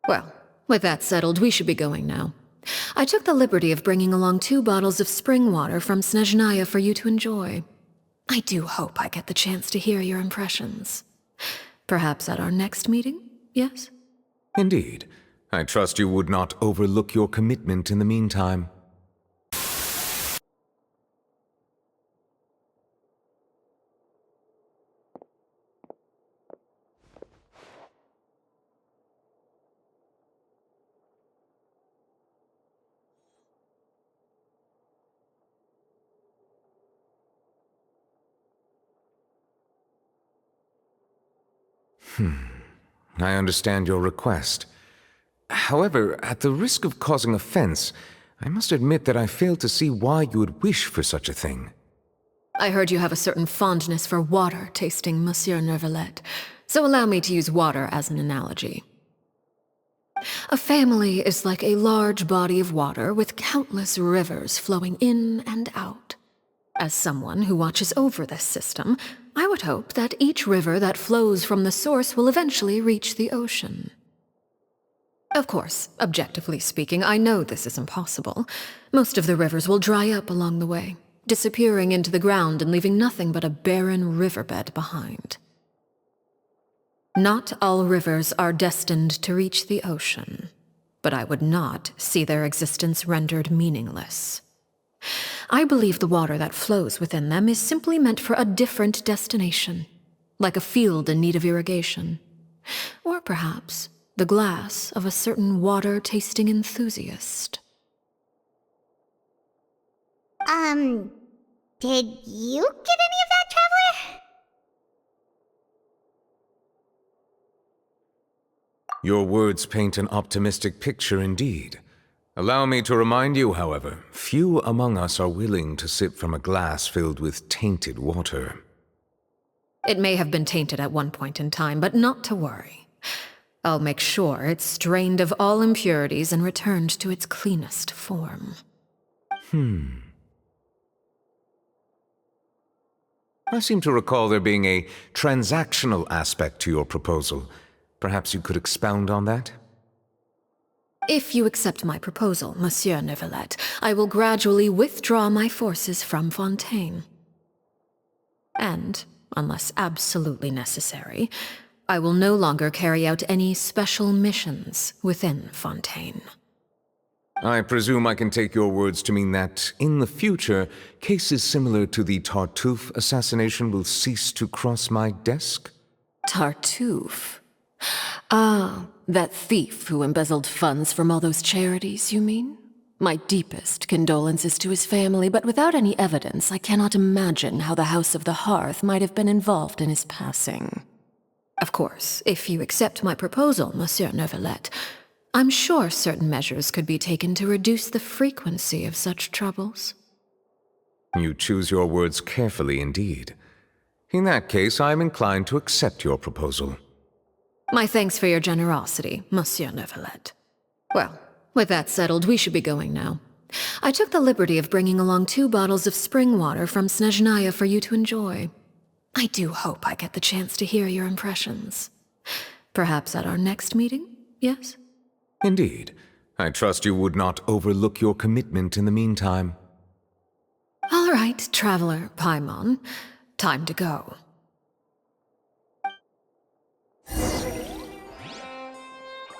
Well, with that settled, we should be going now. I took the liberty of bringing along 2 bottles of spring water from Snezhnaya for you to enjoy. I do hope I get the chance to hear your impressions. Perhaps at our next meeting, yes? Indeed. I trust you would not overlook your commitment in the meantime. I understand your request. However, at the risk of causing offense, I must admit that I fail to see why you would wish for such a thing. I heard you have a certain fondness for water tasting, Monsieur Neuvillette, so allow me to use water as an analogy. A family is like a large body of water with countless rivers flowing in and out. As someone who watches over this system, I would hope that each river that flows from the source will eventually reach the ocean. Of course, objectively speaking, I know this is impossible. Most of the rivers will dry up along the way, disappearing into the ground and leaving nothing but a barren riverbed behind. Not all rivers are destined to reach the ocean, but I would not see their existence rendered meaningless. I believe the water that flows within them is simply meant for a different destination, like a field in need of irrigation. Or perhaps the glass of a certain water-tasting enthusiast. Did you get any of that, Traveler? Your words paint an optimistic picture indeed. Allow me to remind you, however, few among us are willing to sip from a glass filled with tainted water. It may have been tainted at one point in time, but not to worry. I'll make sure it's strained of all impurities and returned to its cleanest form. I seem to recall there being a transactional aspect to your proposal. Perhaps you could expound on that? If you accept my proposal, Monsieur Neuvillette, I will gradually withdraw my forces from Fontaine. And, unless absolutely necessary, I will no longer carry out any special missions within Fontaine. I presume I can take your words to mean that, in the future, cases similar to the Tartuffe assassination will cease to cross my desk? Tartuffe? Ah, that thief who embezzled funds from all those charities, you mean? My deepest condolences to his family, but without any evidence, I cannot imagine how the House of the Hearth might have been involved in his passing. Of course, if you accept my proposal, Monsieur Neuvillette, I'm sure certain measures could be taken to reduce the frequency of such troubles. You choose your words carefully indeed. In that case, I am inclined to accept your proposal. My thanks for your generosity, Monsieur Neuvillette. Well, with that settled, we should be going now. I took the liberty of bringing along 2 bottles of spring water from Snezhnaya for you to enjoy. I do hope I get the chance to hear your impressions. Perhaps at our next meeting, yes? Indeed. I trust you would not overlook your commitment in the meantime. All right, Traveler Paimon. Time to go.